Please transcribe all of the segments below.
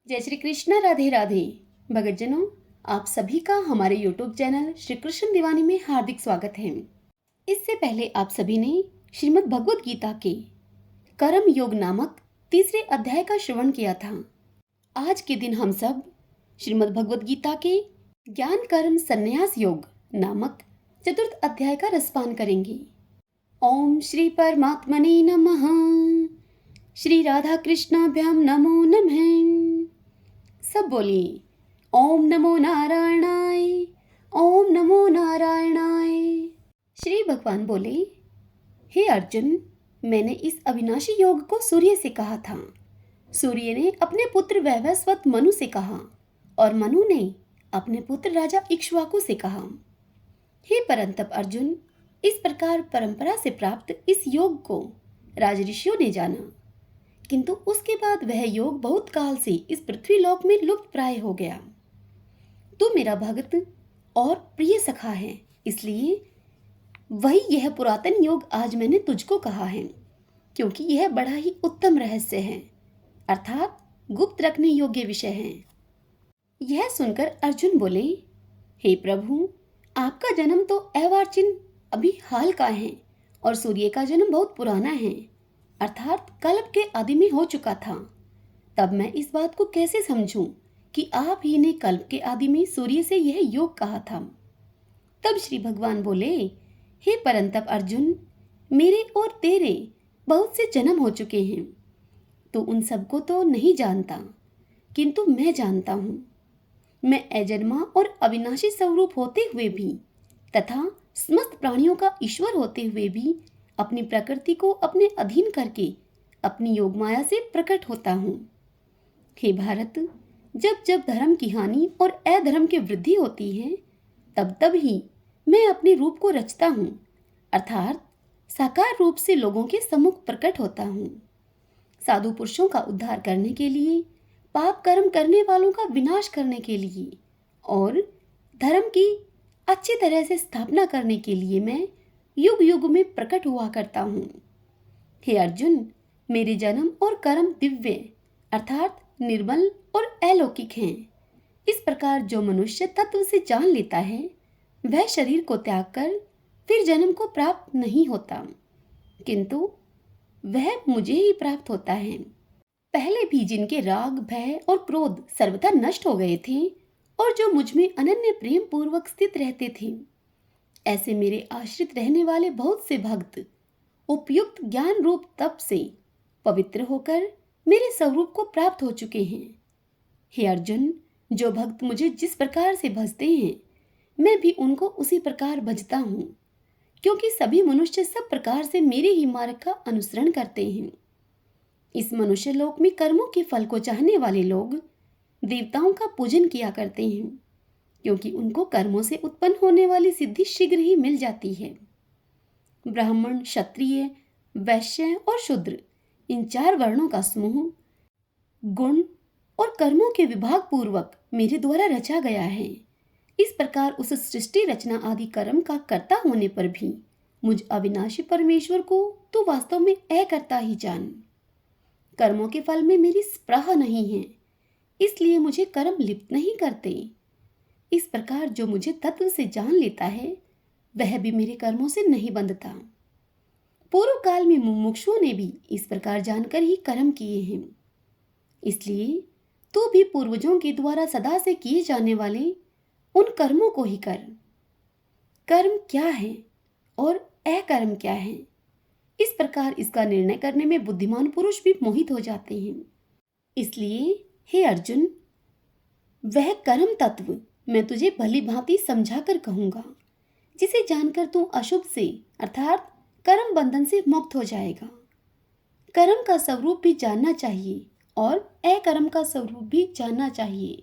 जय श्री कृष्ण। राधे राधे। भगतजनों, आप सभी का हमारे YouTube चैनल श्री कृष्ण दीवानी में हार्दिक स्वागत है। इससे पहले आप सभी ने श्रीमद् भगवद गीता के कर्म योग नामक तीसरे अध्याय का श्रवण किया था। आज के दिन हम सब श्रीमद् भगवद गीता के ज्ञान कर्म संन्यास योग नामक चतुर्थ अध्याय का रसपान करेंगे। ओम श्री परमात्मने नमः। श्री राधा कृष्णाभ्याम नमो नमः। सब बोलिए ओम नमो नारायणाय, ओम नमो नारायणाय। श्री भगवान बोले, हे अर्जुन, मैंने इस अविनाशी योग को सूर्य से कहा था। सूर्य ने अपने पुत्र वैवस्वत मनु से कहा और मनु ने अपने पुत्र राजा इक्ष्वाकु से कहा। हे परंतप अर्जुन, इस प्रकार परंपरा से प्राप्त इस योग को राजऋषियों ने जाना, किंतु उसके बाद वह योग बहुत काल से इस पृथ्वी लोक में लुप्त प्राय हो गया। तू मेरा भक्त और प्रिय सखा है, इसलिए वही यह पुरातन योग आज मैंने तुझको कहा है, क्योंकि यह बड़ा ही उत्तम रहस्य है, अर्थात गुप्त रखने योग्य विषय है। यह सुनकर अर्जुन बोले, हे प्रभु, आपका जन्म तो अर्वाचीन अभी हाल का है और सूर्य का जन्म बहुत पुराना है, अर्थात कल्प के आदि में हो चुका था। तब मैं इस बात को कैसे समझूं कि आप ही ने कल्प के आदि में सूर्य से यह योग कहा था। तब श्री भगवान बोले, हे परंतप अर्जुन, मेरे और तेरे बहुत से जन्म हो चुके हैं। तू उन सबको तो नहीं जानता, किंतु मैं जानता हूँ। मैं अजन्मा और अविनाशी स्वरूप होते हुए भी तथा समस्त प्राणियों का ईश्वर होते हुए भी अपनी प्रकृति को अपने अधीन करके अपनी योग माया से प्रकट होता हूँ। हे भारत, जब जब धर्म की हानि और अधर्म की वृद्धि होती है, तब तब ही मैं अपने रूप को रचता हूँ, अर्थात साकार रूप से लोगों के सम्मुख प्रकट होता हूँ। साधु पुरुषों का उद्धार करने के लिए, पाप कर्म करने वालों का विनाश करने के लिए और धर्म की अच्छी तरह से स्थापना करने के लिए मैं युग युग में प्रकट हुआ करता हूँ। हे अर्जुन, मेरे जन्म और कर्म दिव्य अर्थात निर्मल और अलौकिक हैं। इस प्रकार जो मनुष्य तत्व से जान लेता है, वह शरीर को त्याग कर फिर जन्म को प्राप्त नहीं होता, किंतु वह मुझे ही प्राप्त होता है। पहले भी जिनके राग, भय और क्रोध सर्वथा नष्ट हो गए थे और जो मुझ में अनन्य प्रेम पूर्वक स्थित रहते थे, ऐसे मेरे आश्रित रहने वाले बहुत से भक्त उपयुक्त ज्ञान रूप तप से पवित्र होकर मेरे स्वरूप को प्राप्त हो चुके हैं। हे अर्जुन, जो भक्त मुझे जिस प्रकार से भजते हैं, मैं भी उनको उसी प्रकार भजता हूँ, क्योंकि सभी मनुष्य सब प्रकार से मेरे ही मार्ग का अनुसरण करते हैं। इस मनुष्य लोक में कर्मों के फल को चाहने वाले लोग देवताओं का पूजन किया करते हैं, क्योंकि उनको कर्मों से उत्पन्न होने वाली सिद्धि शीघ्र ही मिल जाती है। ब्राह्मण, क्षत्रिय, वैश्य और शूद्र, इन चार वर्णों का समूह गुण और कर्मों के विभाग पूर्वक मेरे द्वारा रचा गया है। इस प्रकार उस सृष्टि रचना आदि कर्म का कर्ता होने पर भी मुझ अविनाशी परमेश्वर को तो वास्तव में अकर्ता ही जान। कर्मों के फल में मेरी स्पृहा नहीं है, इसलिए मुझे कर्म लिप्त नहीं करते। इस प्रकार जो मुझे तत्व से जान लेता है, वह भी मेरे कर्मों से नहीं बंधता। पूर्व काल में मुमुक्षुओं ने भी इस प्रकार जानकर ही कर्म किए हैं, इसलिए तू भी पूर्वजों के द्वारा सदा से किए जाने वाले उन कर्मों को ही कर। कर्म क्या है और अकर्म क्या है, इस प्रकार इसका निर्णय करने में बुद्धिमान पुरुष भी मोहित हो जाते हैं। इसलिए हे अर्जुन, वह कर्म तत्व मैं तुझे भली भांति समझाकर कहूंगा, जिसे जानकर तू अशुभ से अर्थात कर्म बंधन से मुक्त हो जाएगा। कर्म का स्वरूप भी जानना चाहिए और अकर्म का स्वरूप भी जानना चाहिए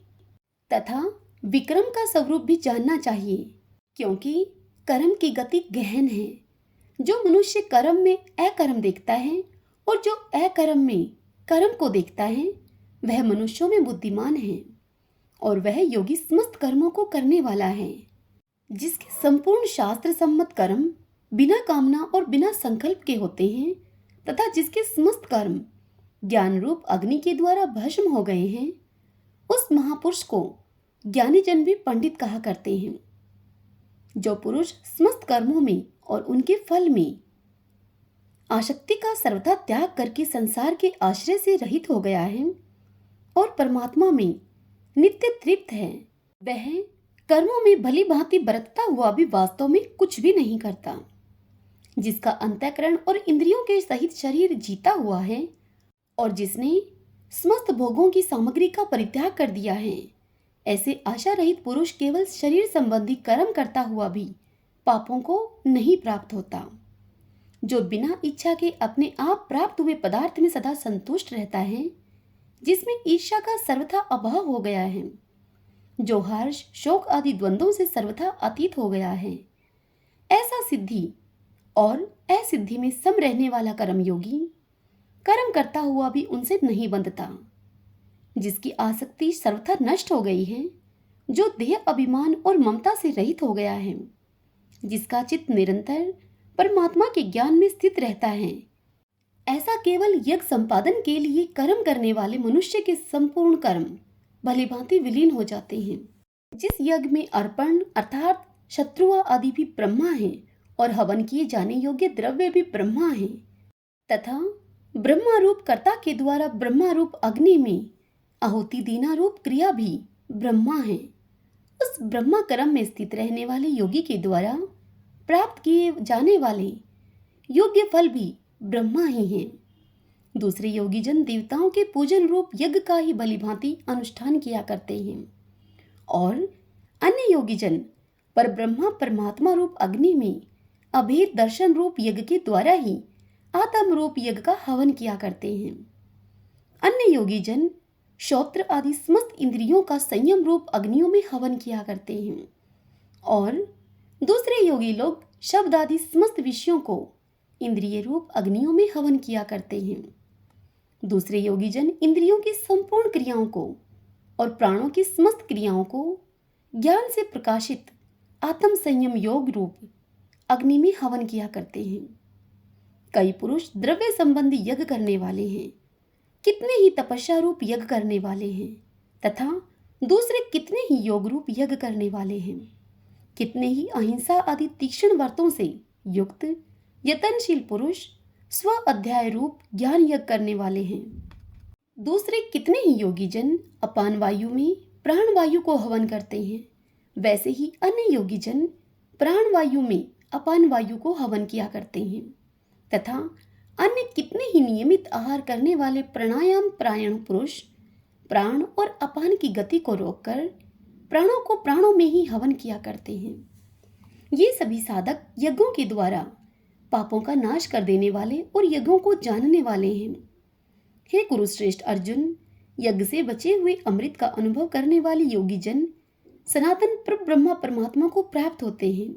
तथा विक्रम का स्वरूप भी जानना चाहिए, क्योंकि कर्म की गति गहन है। जो मनुष्य कर्म में अकर्म देखता है और जो अकर्म में कर्म को देखता है, वह मनुष्यों में बुद्धिमान है और वह योगी समस्त कर्मों को करने वाला है। जिसके संपूर्ण शास्त्र सम्मत कर्म बिना कामना और बिना संकल्प के होते हैं तथा जिसके समस्त कर्म ज्ञान रूप अग्नि के द्वारा भस्म हो गए हैं, उस महापुरुष को ज्ञानी जन भी पंडित कहा करते हैं। जो पुरुष समस्त कर्मों में और उनके फल में आसक्ति का सर्वथा त्याग करके संसार के आश्रय से रहित हो गया है और परमात्मा में नित्य तृप्त है, वह कर्मों में भली भांति बरतता हुआ भी वास्तव में कुछ भी नहीं करता। जिसका अंतःकरण और इंद्रियों के सहित शरीर जीता हुआ है और जिसने समस्त भोगों की सामग्री का परित्याग कर दिया है, ऐसे आशा रहित पुरुष केवल शरीर संबंधी कर्म करता हुआ भी पापों को नहीं प्राप्त होता। जो बिना इच्छा के अपने आप प्राप्त हुए पदार्थ में सदा संतुष्ट रहता है, जिसमें ईर्ष्या का सर्वथा अभाव हो गया है, जो हर्ष शोक आदि द्वंद्वों से सर्वथा अतीत हो गया है, ऐसा सिद्धि और असिद्धि में सम रहने वाला कर्मयोगी कर्म करता हुआ भी उनसे नहीं बंधता। जिसकी आसक्ति सर्वथा नष्ट हो गई है, जो देह अभिमान और ममता से रहित हो गया है, जिसका चित्त निरंतर परमात्मा के ज्ञान में स्थित रहता है, ऐसा केवल यज्ञ संपादन के लिए कर्म करने वाले मनुष्य के संपूर्ण कर्म भली भांति विलीन हो जाते हैं। जिस यज्ञ में अर्पण अर्थात शत्रुआ आदि भी ब्रह्मा है और हवन किए जाने योग्य द्रव्य भी ब्रह्मा है तथा ब्रह्मा रूप कर्ता के द्वारा ब्रह्मा रूप अग्नि में आहुति देना रूप क्रिया भी ब्रह्मा है, उस ब्रह्मा कर्म में स्थित रहने वाले योगी के द्वारा प्राप्त किए जाने वाले योग्य फल भी ब्रह्मा ही हैं। दूसरे योगी जन देवताओं के पूजन रूप यज्ञ का ही भली भांति अनुष्ठान किया करते हैं और अन्य योगी जन पर ब्रह्मा परमात्मा रूप अग्नि में अभेद दर्शन रूप यज्ञ के द्वारा ही आत्म रूप यज्ञ का हवन किया करते हैं। अन्य योगी जन श्रोत्र आदि समस्त इंद्रियों का संयम रूप अग्नियों में हवन किया करते हैं और दूसरे योगी लोग शब्द आदि समस्त विषयों को इंद्रिय रूप अग्नियों में हवन किया करते हैं। दूसरे योगी जन इंद्रियों की संपूर्ण क्रियाओं को और प्राणों की समस्त क्रियाओं को ज्ञान से प्रकाशित आत्म संयम योग रूप अग्नि में हवन किया करते हैं। कई पुरुष द्रव्य संबंधी यज्ञ करने वाले हैं, कितने ही तपस्या रूप यज्ञ करने वाले हैं तथा दूसरे कितने ही योग रूप यज्ञ करने वाले हैं, कितने ही अहिंसा आदि तीक्ष्ण व्रतों से युक्त यतनशील पुरुष स्व अध्याय रूप ज्ञान यज्ञ करने वाले हैं। दूसरे कितने ही योगी जन अपान वायु में प्राण वायु को हवन करते हैं, वैसे ही अन्य योगी जन प्राण वायु में अपान वायु को हवन किया करते हैं तथा अन्य कितने ही नियमित आहार करने वाले प्राणायाम परायण पुरुष प्राण और अपान की गति को रोककर प्राणों को प्राणों में ही हवन किया करते हैं। ये सभी साधक यज्ञों के द्वारा पापों का नाश कर देने वाले और यज्ञों को जानने वाले हैं। हे कुरुश्रेष्ठ अर्जुन, यज्ञ से बचे हुए अमृत का अनुभव करने वाले योगी जन सनातन ब्रह्मा परमात्मा को प्राप्त होते हैं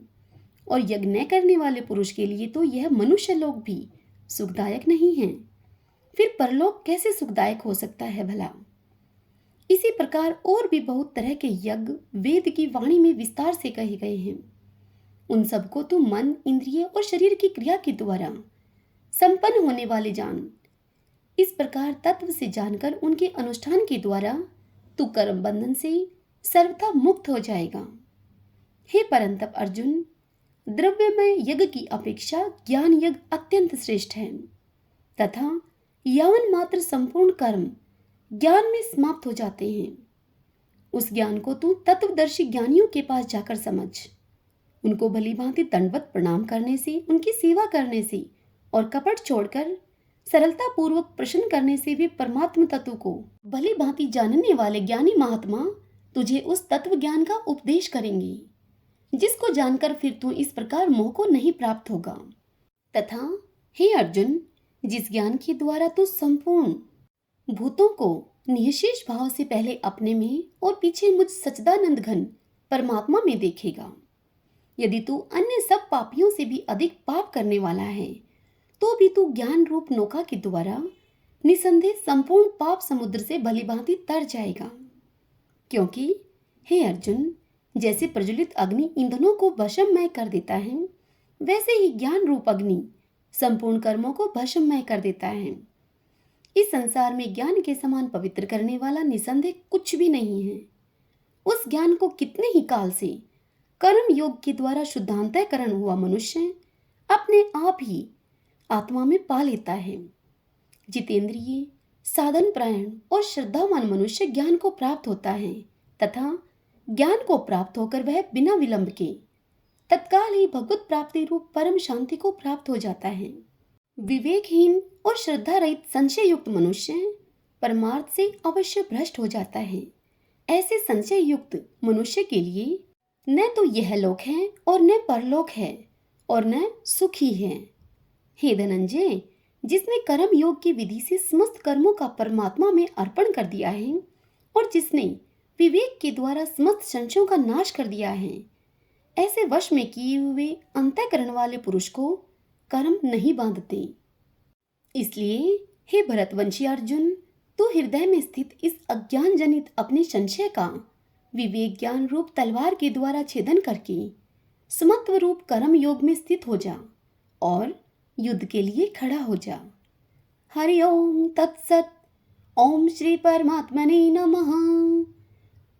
और यज्ञ न करने वाले पुरुष के लिए तो यह मनुष्य लोक भी सुखदायक नहीं है, फिर परलोक कैसे सुखदायक हो सकता है भला। इसी प्रकार और भी बहुत तरह के यज्ञ वेद की वाणी में विस्तार से कहे गए हैं। उन सबको तू मन इंद्रिय और शरीर की क्रिया के द्वारा संपन्न होने वाले जान। इस प्रकार तत्व से जानकर उनके अनुष्ठान के द्वारा तू कर्म बंधन से सर्वथा मुक्त हो जाएगा। हे परंतप अर्जुन, द्रव्यमय यज्ञ की अपेक्षा ज्ञान यज्ञ अत्यंत श्रेष्ठ है तथा यवन मात्र संपूर्ण कर्म ज्ञान में समाप्त हो जाते हैं। उस ज्ञान को तू तत्वदर्शी ज्ञानियों के पास जाकर समझ। उनको भली भांति दंडवत प्रणाम करने से, उनकी सेवा करने से और कपट छोड़कर सरलता पूर्वक प्रश्न करने से भी परमात्म तत्व को भली भांति जानने वाले ज्ञानी महात्मा तुझे उस तत्व ज्ञान का उपदेश करेंगे, जिसको जानकर फिर तू इस प्रकार मोह को नहीं प्राप्त होगा। तथा हे अर्जुन, जिस ज्ञान के द्वारा तू संपूर्ण भूतों को निःशेष भाव से पहले अपने में और पीछे मुझ सच्चिदानंद घन परमात्मा में देखेगा, यदि तू अन्य सब पापियों से भी अधिक पाप करने वाला है तो भी तू ज्ञान रूप नौका के द्वारा निसंदेह संपूर्ण पाप समुद्र से भली भांति तर जाएगा। क्योंकि हे अर्जुन, जैसे प्रज्वलित अग्नि ईंधनों को भस्ममय कर देता है, वैसे ही ज्ञान रूप अग्नि संपूर्ण कर्मों को भस्ममय कर देता है। इस संसार में ज्ञान के समान पवित्र करने वाला निसंदेह कुछ भी नहीं है। उस ज्ञान को कितने ही काल से कर्म योग के द्वारा शुद्धांतकरण हुआ मनुष्य अपने आप ही आत्मा में पा लेता है। जितेंद्रिय, साधन प्रायण और श्रद्धावान मनुष्य ज्ञान को प्राप्त होता है तथा ज्ञान को प्राप्त होकर वह बिना विलंब के तत्काल ही भगवत प्राप्ति रूप परम शांति को प्राप्त हो जाता है। विवेकहीन और श्रद्धा रहित संशय युक्त मनुष्य परमार्थ से अवश्य भ्रष्ट हो जाता है। ऐसे संशय युक्त मनुष्य के लिए न तो यह लोक है और न परलोक है और न सुख ही है। हे धनंजय, जिसने कर्म योग की विधि से समस्त कर्मों का परमात्मा में अर्पण कर दिया है और जिसने विवेक के द्वारा समस्त संशयों का नाश कर दिया है, ऐसे वश में किए हुए अंतःकरण वाले पुरुष को कर्म नहीं बांधते। इसलिए हे भरतवंशी अर्जुन, तू हृदय में स्थित इस अज्ञान जनित अपने संशय का विवेक ज्ञान रूप तलवार के द्वारा छेदन करके समत्व रूप कर्म योग में स्थित हो जा और युद्ध के लिए खड़ा हो जा। हरि ओम तत्सत। ओम श्री परमात्मने नमः।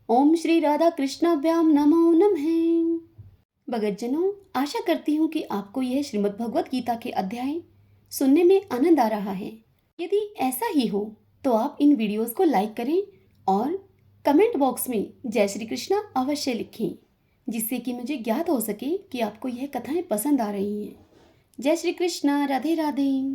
ओम श्री राधा कृष्णाभ्याम नमो नमः। भगतजनों, आशा करती हूँ कि आपको यह श्रीमद् भगवत गीता के अध्याय सुनने में आनंद आ रहा है। यदि ऐसा ही हो तो आप इन वीडियोस को लाइक करें और कमेंट बॉक्स में जय श्री कृष्णा अवश्य लिखें, जिससे कि मुझे ज्ञात हो सके कि आपको यह कथाएं पसंद आ रही हैं। जय श्री कृष्णा। राधे राधे।